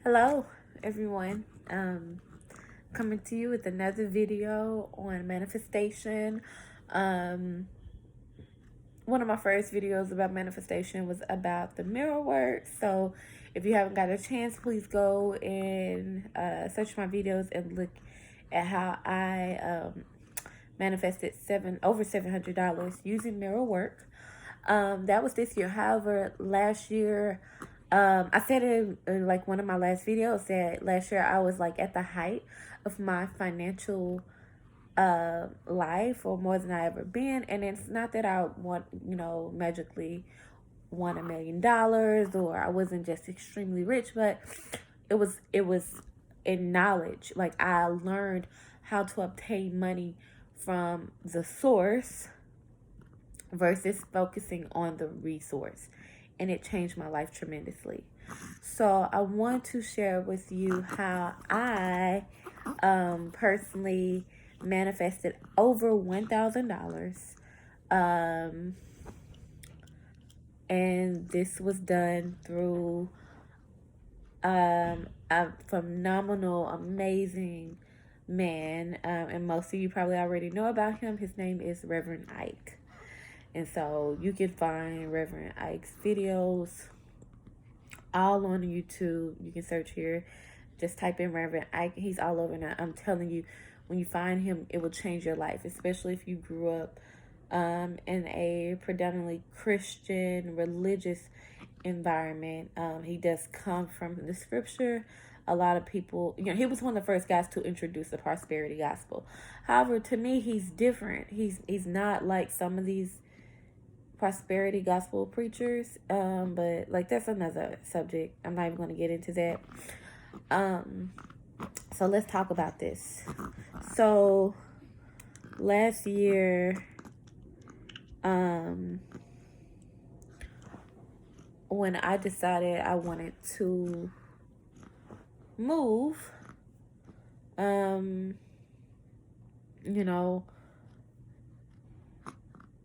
Hello, everyone. Coming to you with another video on manifestation. Um, One of my first videos about manifestation was about the mirror work. So, if you haven't got a chance, please go and search my videos and look at how I manifested over $700 using mirror work. That was this year. However, last year, I said in like one of my last videos that last year I was like at the height of my financial life, or more than I ever been. And it's not that I want, magically won $1 million, or I wasn't just extremely rich, but it was in knowledge. Like, I learned how to obtain money from the source versus focusing on the resource, and it changed my life tremendously. So I want to share with you how I personally manifested over $1,000, and this was done through a phenomenal, amazing man, and most of you probably already know about him. His name is Reverend Ike. And so you can find Reverend Ike's videos all on YouTube. You can search here. Just type in Reverend Ike. He's all over now. I'm telling you, when you find him, it will change your life, especially if you grew up in a predominantly Christian, religious environment. He does come from the scripture. A lot of people, he was one of the first guys to introduce the prosperity gospel. However, to me, he's different. He's not like some of these prosperity gospel preachers, but like that's another subject. I'm not even going to get into that. So let's talk about this. So last year, when I decided I wanted to move,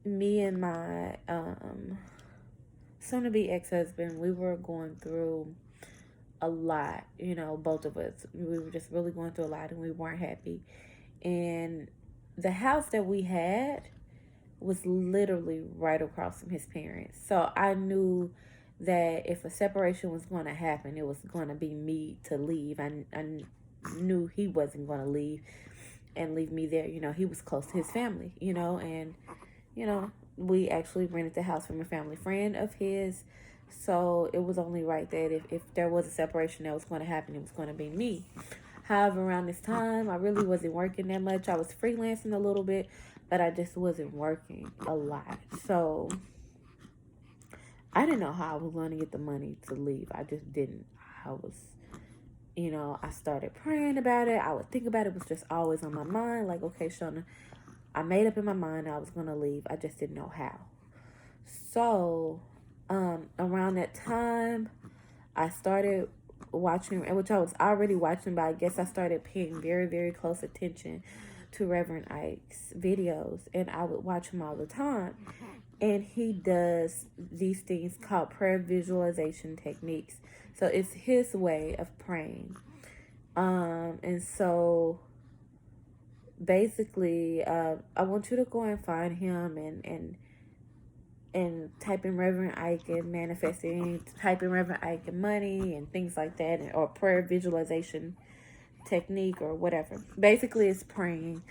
me and my soon-to-be ex-husband, we were going through a lot. Both of us, we were just really going through a lot, and we weren't happy. And the house that we had was literally right across from his parents. So I knew that if a separation was going to happen, it was going to be me to leave. I knew he wasn't going to leave and leave me there. He was close to his family, and we actually rented the house from a family friend of his. So it was only right that if there was a separation that was going to happen, it was going to be me. However, around this time, I really wasn't working that much. I was freelancing a little bit, but I just wasn't working a lot. So I didn't know how I was going to get the money to leave. I just didn't. I was, I started praying about it. I would think about it. It was just always on my mind. Like, okay, Shona, I made up in my mind I was going to leave. I just didn't know how. So around that time, I started watching, which I was already watching, but I guess I started paying very, very close attention to Reverend Ike's videos, and I would watch him all the time. And he does these things called prayer visualization techniques. So it's his way of praying. And so basically, I want you to go and find him and type in Reverend Ike and manifesting, type in Reverend Ike and money and things like that, or prayer visualization technique or whatever. Basically, it's praying.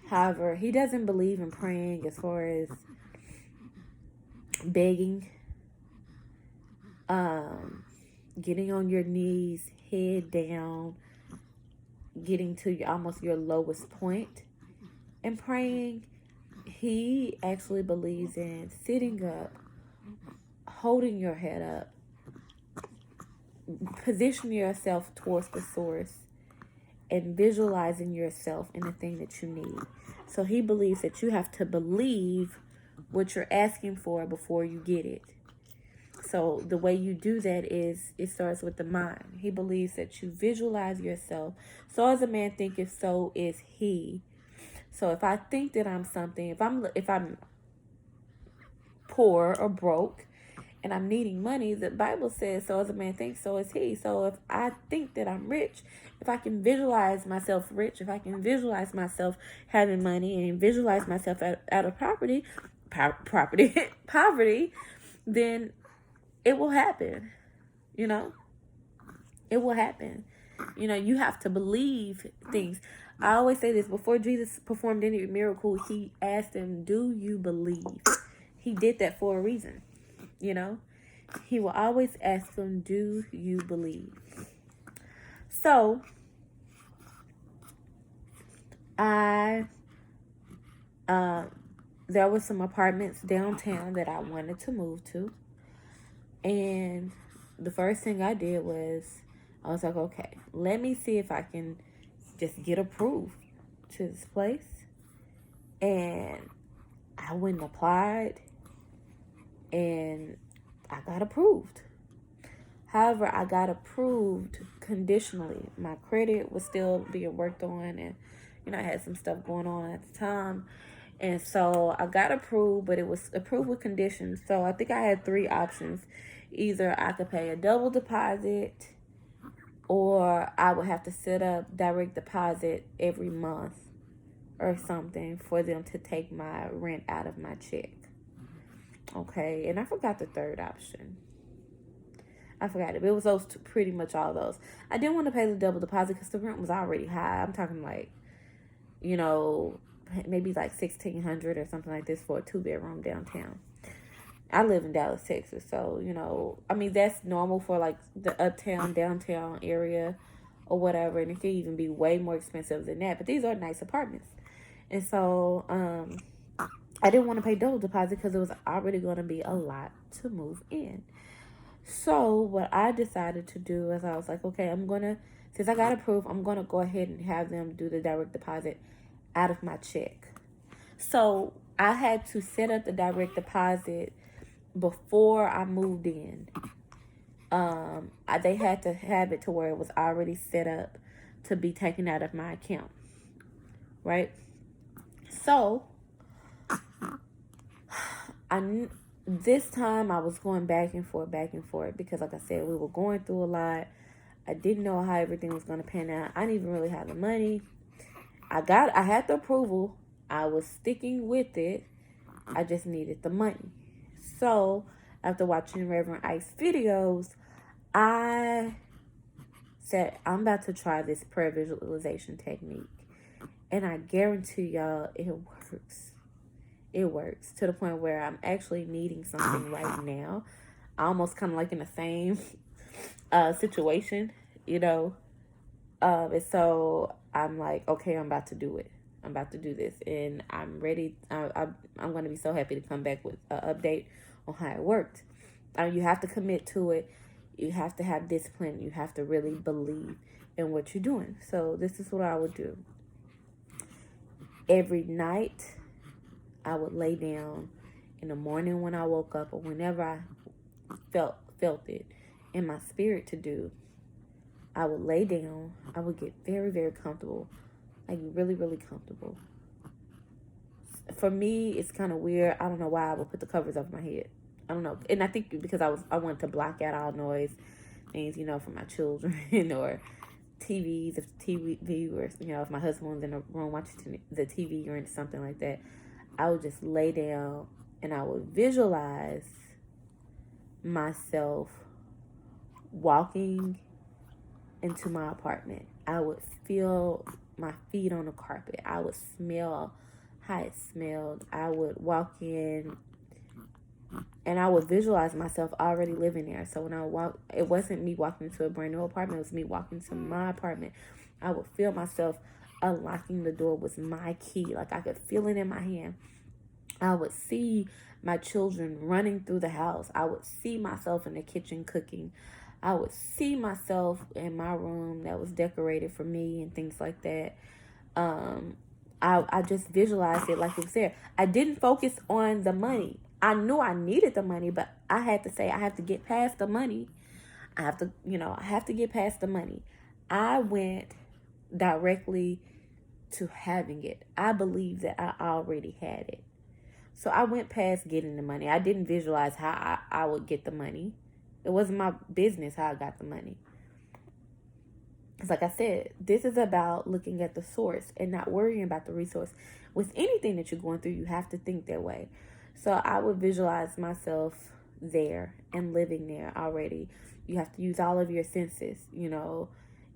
However, he doesn't believe in praying as far as begging, getting on your knees, head down, getting to almost your lowest point and praying. He actually believes in sitting up, holding your head up, positioning yourself towards the source, and visualizing yourself in the thing that you need. So he believes that you have to believe what you're asking for before you get it. So the way you do that is it starts with the mind. He believes that you visualize yourself. So as a man thinketh, so is he. So if I think that I'm something, if I'm poor or broke, and I'm needing money, the Bible says, so as a man thinks, so is he. So if I think that I'm rich, if I can visualize myself rich, if I can visualize myself having money and visualize myself out of poverty, then it will happen. You know, it will happen. You know, you have to believe things. I always say this, before Jesus performed any miracle, he asked them, do you believe? He did that for a reason. You know, he will always ask them, do you believe? So I there was some apartments downtown that I wanted to move to, and the first thing I did was I was like, okay, let me see if I can just get approved to this place. And I went and applied, and I got approved. However, I got approved conditionally. My credit was still being worked on, and I had some stuff going on at the time. And so I got approved, but it was approved with conditions. So I think I had 3 options. Either I could pay a double deposit, or I would have to set up direct deposit every month or something for them to take my rent out of my check. Okay, and I forgot the third option. I forgot it. It was those two, pretty much all those. I didn't want to pay the double deposit because the rent was already high. I'm talking like, maybe like $1,600 or something like this for a 2-bedroom downtown. I live in Dallas, Texas, so that's normal for like the uptown, downtown area or whatever, and it can even be way more expensive than that. But these are nice apartments, and so I didn't want to pay double deposit because it was already going to be a lot to move in. So what I decided to do is I was like, okay, since I got approved, I'm gonna go ahead and have them do the direct deposit out of my check. So I had to set up the direct deposit before I moved in. They had to have it to where it was already set up to be taken out of my account, right? So this time I was going back and forth because, like I said, we were going through a lot. I didn't know how everything was going to pan out. I didn't even really have the money. I had the approval. I was sticking with it. I just needed the money. So after watching Reverend Ice videos, I said, I'm about to try this prayer visualization technique. And I guarantee y'all it works. It works to the point where I'm actually needing something right now. Almost kind of like in the same situation, and so I'm like, okay, I'm about to do it. I'm about to do this, and I'm ready. I'm going to be so happy to come back with an update on how it worked. You have to commit to it. You have to have discipline. You have to really believe in what you're doing. So this is what I would do. Every night, I would lay down. In the morning when I woke up, or whenever I felt it in my spirit to do, I would lay down. I would get very, very comfortable, like really, really comfortable. For me, it's kind of weird. I don't know why I would put the covers over my head. I don't know, and I think because I wanted to block out all noise, things from my children or TVs, if TV viewers, if my husband was in the room watching the TV or something like that. I would just lay down and I would visualize myself walking into my apartment. I would feel my feet on the carpet. I would smell how it smelled. I would walk in and I would visualize myself already living there. So when I walk, it wasn't me walking into a brand new apartment. It was me walking to my apartment. I would feel myself unlocking the door with my key. Like I could feel it in my hand. I would see my children running through the house. I would see myself in the kitchen cooking. I would see myself in my room that was decorated for me and things like that. I just visualized it like it was there. I didn't focus on the money. I knew I needed the money, but I had to say I have to get past the money. I have to get past the money. I went directly to having it. I believe that I already had it. So I went past getting the money. I didn't visualize how I would get the money. It wasn't my business how I got the money. Because like I said, this is about looking at the source and not worrying about the resource. With anything that you're going through, you have to think that way. So I would visualize myself there and living there already. You have to use all of your senses, you know.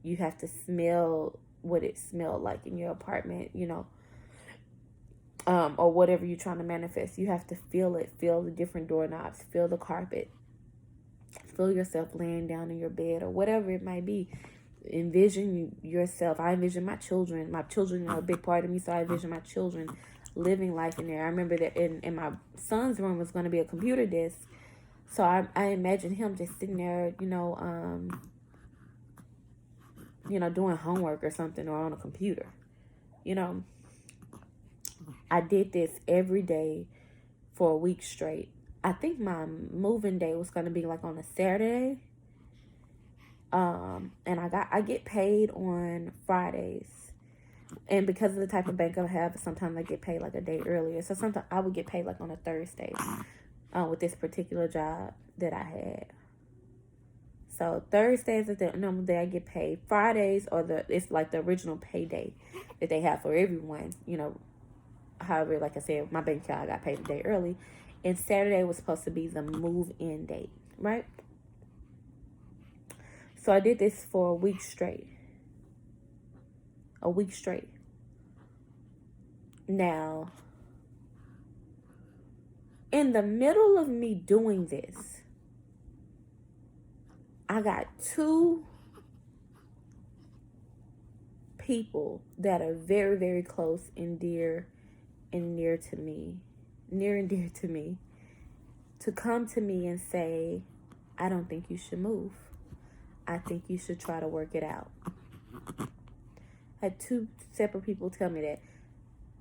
You have to smell what it smelled like in your apartment, you know, or whatever you're trying to manifest. You have to feel it, feel the different doorknobs, feel the carpet, feel yourself laying down in your bed or whatever it might be. Envision yourself. I envision my children. My children are a big part of me, so I envision my children living life in there. I remember that in my son's room was going to be a computer desk, so I imagine him just sitting there, doing homework or something, or on a computer. I did this every day for a week straight. I think my moving day was going to be like on a Saturday. And I get paid on Fridays. And because of the type of bank I have, sometimes I get paid like a day earlier. So sometimes I would get paid like on a Thursday with this particular job that I had. So Thursdays is the normal day I get paid. Fridays it's like the original payday that they have for everyone. However, like I said, my bank account I got paid a day early. And Saturday was supposed to be the move-in date, right? So I did this for a week straight. A week straight. Now, in the middle of me doing this, I got two people that are very, very close and near and dear to me, to come to me and say, I don't think you should move. I think you should try to work it out. I had two separate people tell me that.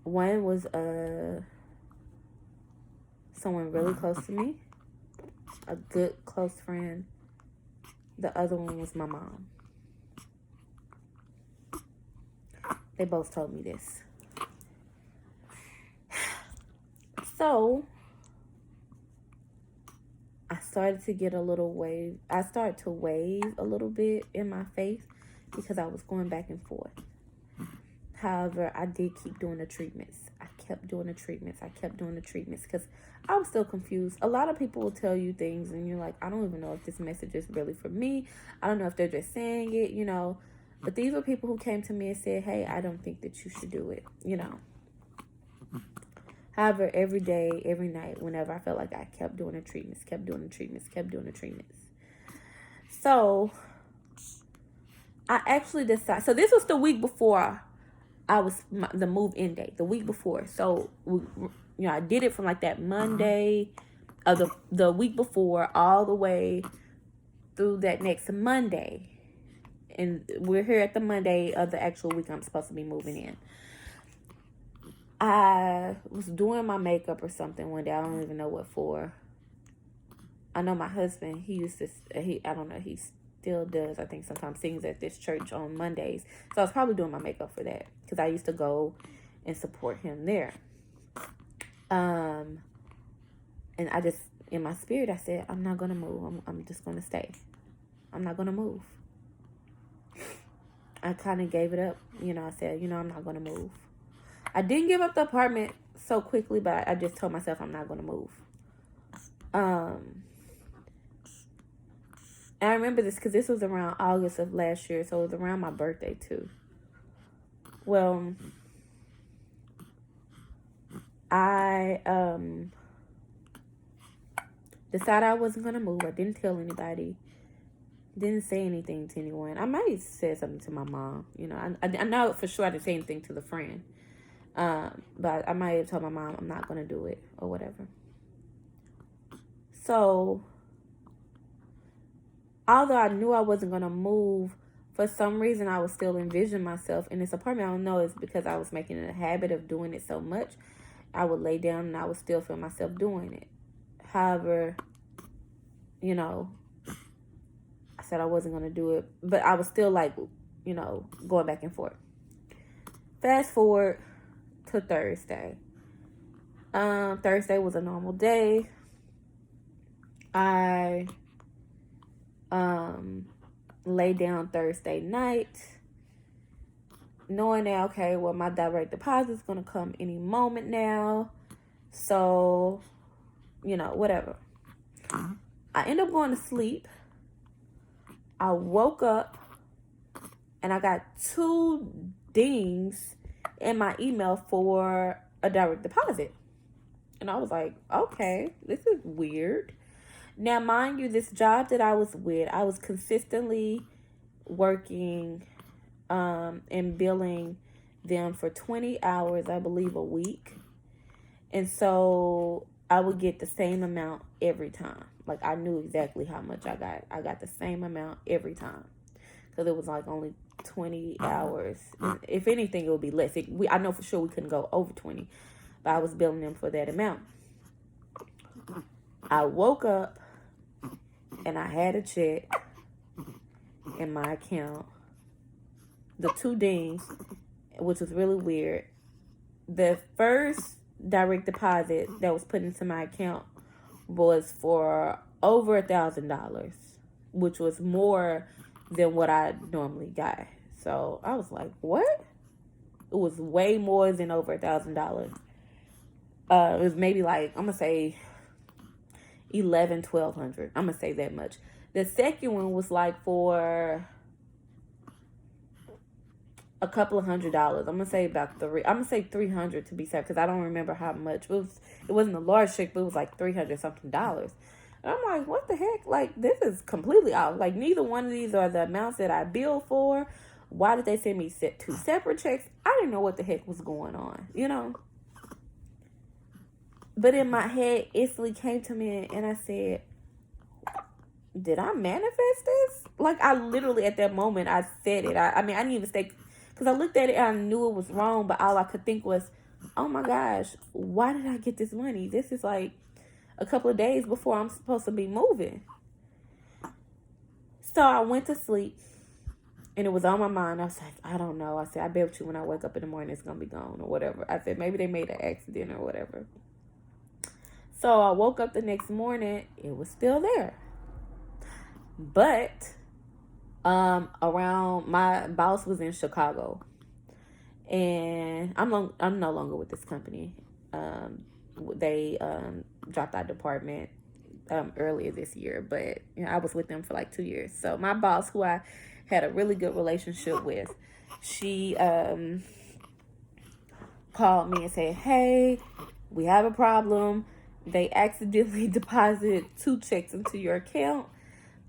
One was someone really close to me, a good close friend. The other one was my mom. They both told me this. So I started to get a little wave. I started to wave a little bit in my face because I was going back and forth. However, I did keep doing the treatments. I kept doing the treatments because I was still confused. A lot of people will tell you things and you're like, I don't even know if this message is really for me. I don't know if they're just saying it, But these were people who came to me and said, hey, I don't think that you should do it, However, every day, every night, whenever I felt like I kept doing the treatments. So I actually decided. So this was the week before the move-in day. The week before. So I did it from like that Monday, the week before, all the way through that next Monday, and we're here at the Monday of the actual week I'm supposed to be moving in. I was doing my makeup or something one day. I don't even know what for. I know my husband, he still does, I think sometimes sings at this church on Mondays. So I was probably doing my makeup for that because I used to go and support him there. And I just, in my spirit, I said, I'm not going to move. I'm just going to stay. I'm not going to move. I kind of gave it up. I said, I'm not going to move. I didn't give up the apartment so quickly, but I just told myself I'm not going to move. And I remember this because this was around August of last year, so it was around my birthday too. Well, I decided I wasn't going to move. I didn't tell anybody. Didn't say anything to anyone. I might have said something to my mom. I know for sure I didn't say anything to the friend. But I might have told my mom I'm not going to do it or whatever. So, although I knew I wasn't going to move, for some reason I was still envisioning myself in this apartment. I don't know, it's because I was making it a habit of doing it so much. I would lay down and I would still feel myself doing it. However, I said I wasn't going to do it, but I was still going back and forth. Fast forward to Thursday. Thursday was a normal day. I lay down Thursday night, knowing that, okay, well, my direct deposit is going to come any moment now. So, whatever. I end up going to sleep. I woke up and I got 2 dings in my email for a direct deposit. And I was like, okay, this is weird. Now, mind you, this job that I was with, I was consistently working and billing them for 20 hours, I believe, a week. And so I would get the same amount every time. Like, I knew exactly how much I got. I got the same amount every time. Because it was like only 20 hours. If anything, it would be less. I know for sure we couldn't go over 20. But I was billing them for that amount. I woke up and I had a check in my account. The 2 dings, which was really weird. The first direct deposit that was put into my account was for over $1,000, which was more than what I normally got. So I was like, what? It was way more than over $1,000. It was maybe like, I'm gonna say $1,100-1,200. I'm gonna say that much. The second one was like for a couple of $100s. I'm gonna say about $300 to be safe, because I don't remember how much. It wasn't a large check, but it was like $300 something. And I'm like, what the heck? Like, this is completely off. Like, neither one of these are the amounts that I billed for. Why did they send me 2 separate checks? I didn't know what the heck was going on, But in my head, instantly came to me, and I said, did I manifest this? Like, I literally, at that moment, I said it. I mean, I didn't even say, because I looked at it and I knew it was wrong, but all I could think was, oh my gosh, why did I get this money? This is like a couple of days before I'm supposed to be moving. So I went to sleep, and it was on my mind. I was like, I don't know. I said, I bet you when I wake up in the morning, it's going to be gone or whatever. I said, maybe they made an accident or whatever. So I woke up the next morning, it was still there. But around, my boss was in Chicago, and I'm no longer with this company. They dropped our department earlier this year, but I was with them for like 2 years. So my boss, who I had a really good relationship with, she called me and said, hey, we have a problem. They accidentally deposited 2 checks into your account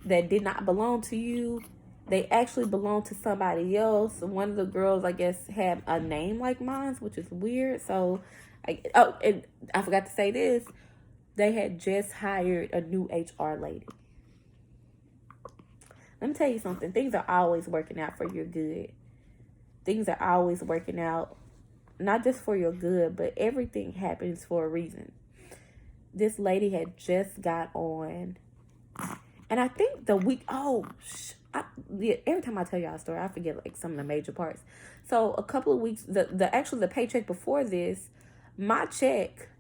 that did not belong to you. They actually belonged to somebody else. One of the girls, I guess, had a name like mine, which is weird. So, and I forgot to say this. They had just hired a new HR lady. Let me tell you something. Things are always working out for your good. Things are always working out, not just for your good, but everything happens for a reason. This lady had just got on, and I think the week, every time I tell y'all a story, I forget like some of the major parts. So a couple of weeks, the paycheck before this, my check,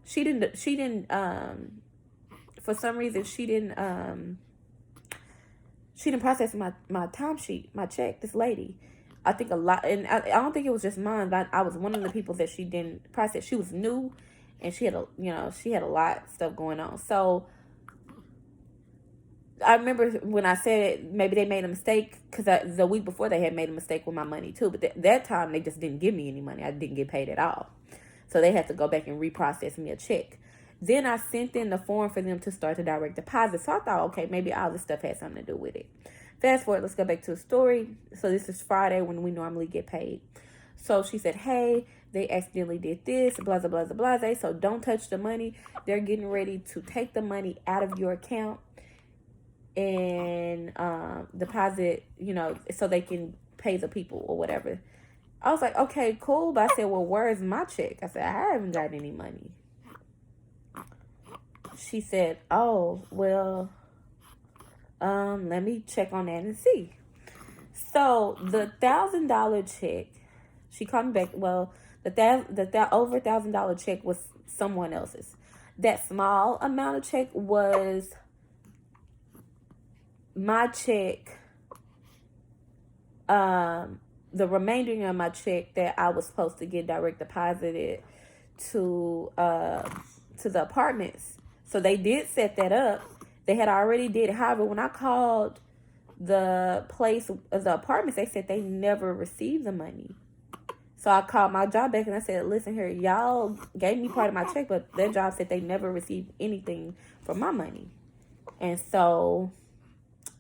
she didn't for some reason she didn't process my timesheet, my check. This lady, I think a lot, and I don't think it was just mine, but I was one of the people that she didn't process. She was new, and she had a lot of stuff going on. So I remember when I said maybe they made a mistake, because the week before they had made a mistake with my money too. But that time they just didn't give me any money. I didn't get paid at all. So they had to go back and reprocess me a check. Then I sent in the form for them to start the direct deposit. So I thought, okay, maybe all this stuff had something to do with it. Fast forward, let's go back to the story. So this is Friday when we normally get paid. So she said, hey, they accidentally did this, blah, blah, blah, blah, blah. So don't touch the money. They're getting ready to take the money out of your account and deposit, so they can pay the people or whatever. I was like, okay, cool. But I said, well, where's my check? I said, I haven't got any money. She said, oh, well, let me check on that and see. So the $1,000 check, she called me back. Well, the over $1,000 check was someone else's. That small amount of check was my check, the remainder of my check that I was supposed to get direct deposited to the apartments. So they did set that up. They had already did it. However, when I called the place, the apartments, they said they never received the money. So I called my job back and I said, listen here, y'all gave me part of my check, but their job said they never received anything for my money. And so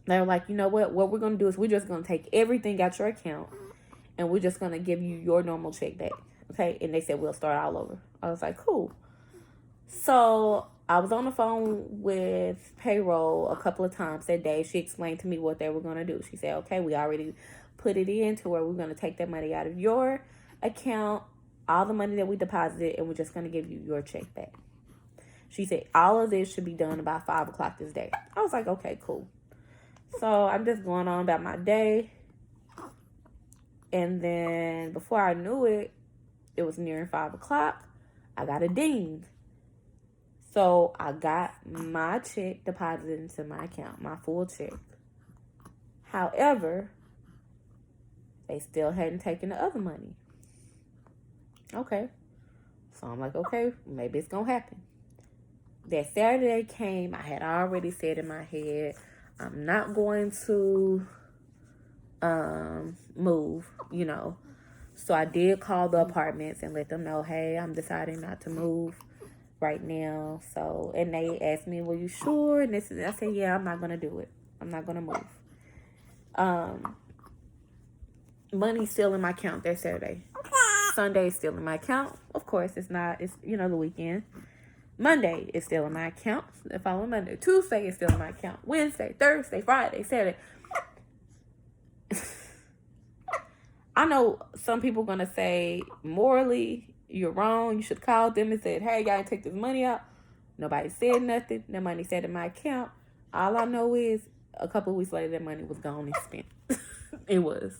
they were like, you know what we're going to do is we're just going to take everything out your account and we're just going to give you your normal check back. Okay. And they said, we'll start all over. I was like, cool. So I was on the phone with payroll a couple of times that day. She explained to me what they were going to do. She said, okay, we already put it in to where we're going to take that money out of your account, all the money that we deposited, and we're just going to give you your check back. She said, all of this should be done about 5 o'clock this day. I was like, okay, cool. So I'm just going on about my day. And then before I knew it, it was nearing 5 o'clock. I got a ding. So I got my check deposited into my account, my full check. However, they still hadn't taken the other money. Okay. So I'm like, okay, maybe it's going to happen. That Saturday came, I had already said in my head, I'm not going to move, you know. So I did call the apartments and let them know, hey, I'm deciding not to move right now. So, and they asked me, were you sure? And this is, I said, yeah, I'm not going to do it. I'm not going to move. Money's still in my account that Saturday. Sunday is still in my account. Of course, it's you know, the weekend. Monday is still in my account. The following Monday. Tuesday is still in my account. Wednesday, Thursday, Friday, Saturday. I know some people going to say, morally, you're wrong. You should have called them and said, hey, y'all take this money out. Nobody said nothing. The money sat in my account. All I know is a couple of weeks later, that money was gone and spent. It was.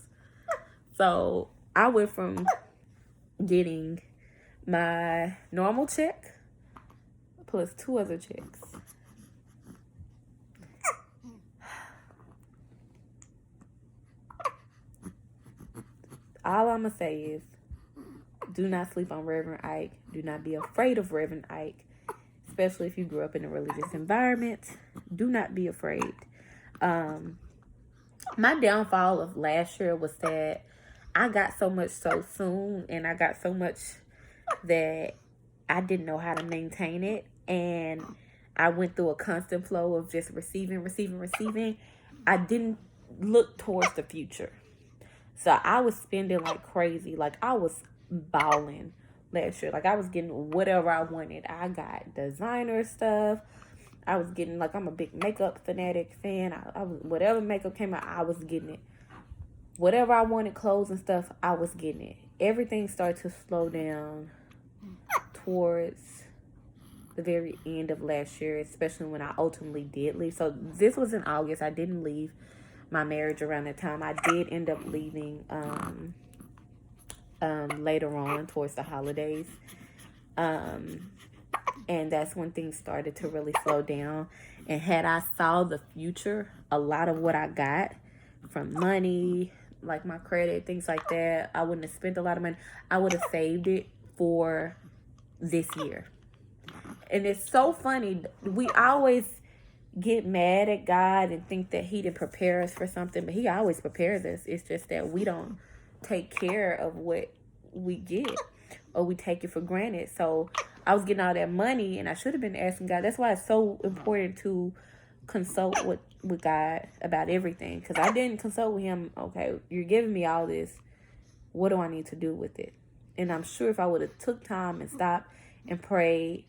So I went from getting my normal check plus 2 other checks. All I'm going to say is, do not sleep on Reverend Ike. Do not be afraid of Reverend Ike, especially if you grew up in a religious environment. Do not be afraid. My downfall of last year was that I got so much so soon, and I got so much that I didn't know how to maintain it. And I went through a constant flow of just receiving. I didn't look towards the future. So I was spending like crazy. Like I was balling last year. Like I was getting whatever I wanted. I got designer stuff. I was getting, like, I'm a big makeup fanatic fan. I was, whatever makeup came out, I was getting it. Whatever I wanted, clothes and stuff, I was getting it. Everything started to slow down towards the very end of last year, especially when I ultimately did leave. So this was in August. I didn't leave my marriage around that time. I did end up leaving later on towards the holidays. And that's when things started to really slow down. And had I saw the future, a lot of what I got from money, like my credit, things like that, I wouldn't have spent a lot of money. I would have saved it for this year. And it's so funny. We always get mad at God and think that he didn't prepare us for something, but he always prepares us. It's just that we don't take care of what we get, or we take it for granted. So I was getting all that money, and I should have been asking God. That's why it's so important to consult with God about everything, because I didn't consult with him. Okay, you're giving me all this. What do I need to do with it? And I'm sure if I would have took time and stopped and prayed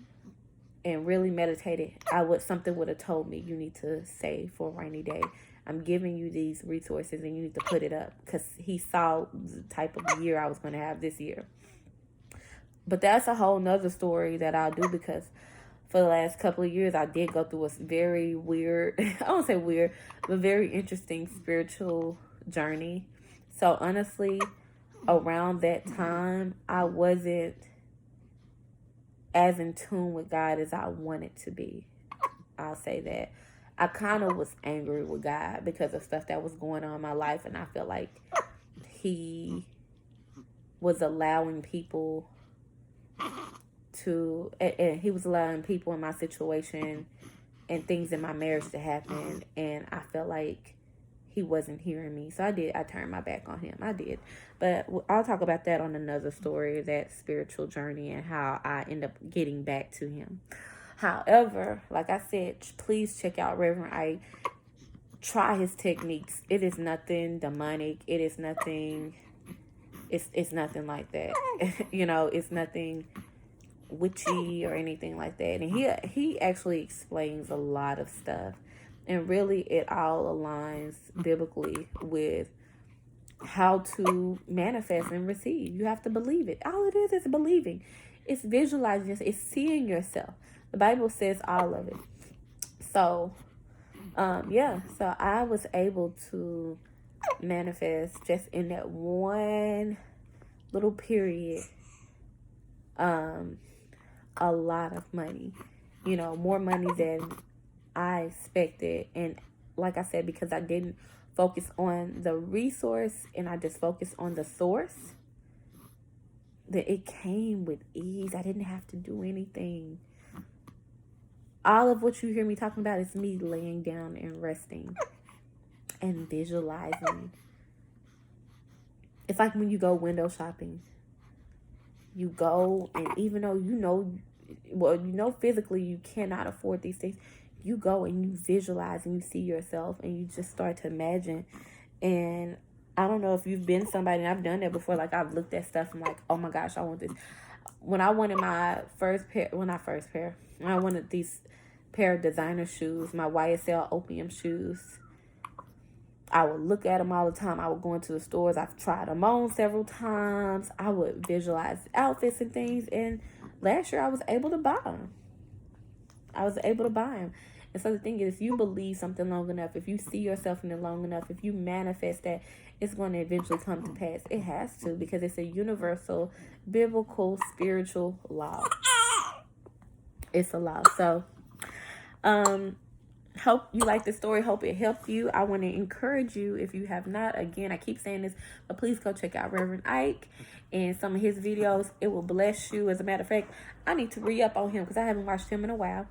and really meditated, something would have told me, you need to save for a rainy day. I'm giving you these resources and you need to put it up, because he saw the type of year I was going to have this year. But that's a whole nother story that I'll do, because for the last couple of years, I did go through a very weird, I won't say weird, but very interesting spiritual journey. So honestly, around that time, I wasn't as in tune with God as I wanted to be. I'll say that. I kind of was angry with God because of stuff that was going on in my life, and I felt like he was allowing people and he was allowing people in my situation and things in my marriage to happen, and I felt like he wasn't hearing me. So I turned my back on him. I did. But I'll talk about that on another story, that spiritual journey and how I end up getting back to him. However, like I said, please check out Reverend Ike. Try his techniques. It is nothing demonic. It is nothing. It's nothing like that. It's nothing witchy or anything like that. And he actually explains a lot of stuff. And really, it all aligns biblically with how to manifest and receive. You have to believe it. All it is believing. It's visualizing. It's seeing yourself. The Bible says all of it. So, So I was able to manifest just in that one little period. A lot of money. More money than I expected. And like I said, because I didn't focus on the resource and I just focused on the source, that it came with ease. I didn't have to do anything. All of what you hear me talking about is me laying down and resting and visualizing. It's like when you go window shopping. You go, and even though physically you cannot afford these things, you go and you visualize and you see yourself and you just start to imagine. And I don't know if you've been somebody, and I've done that before. Like, I've looked at stuff and like, oh my gosh, I want this. When I wanted my when I wanted these pair of designer shoes, my YSL opium shoes, I would look at them all the time. I would go into the stores. I've tried them on several times. I would visualize outfits and things. And last year I was able to buy them. And so the thing is, if you believe something long enough, if you see yourself in it long enough, if you manifest that, it's going to eventually come to pass. It has to, because it's a universal, biblical, spiritual law. It's a law. So, hope you like the story. Hope it helped you. I want to encourage you, if you have not, again, I keep saying this, but please go check out Reverend Ike and some of his videos. It will bless you. As a matter of fact, I need to re-up on him because I haven't watched him in a while.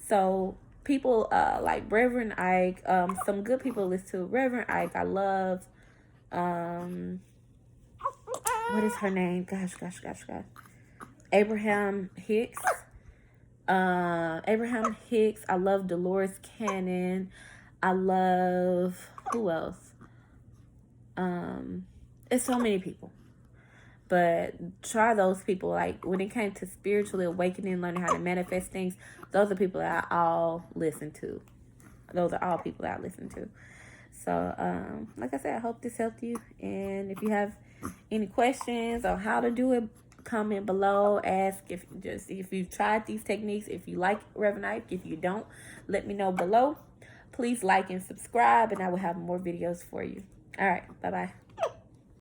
So people like Reverend Ike, some good people to listen to. Reverend Ike, I love. What is her name? Gosh. Abraham Hicks. Abraham Hicks. I love Dolores Cannon. I love, who else? It's so many people. But try those people. Like, when it came to spiritually awakening, learning how to manifest things, those are people that I all listen to. Those are all people that I listen to. So, like I said, I hope this helped you. And if you have any questions on how to do it, comment below. Ask if you've tried these techniques. If you like Reverend Ike, if you don't, let me know below. Please like and subscribe, and I will have more videos for you. All right, bye-bye.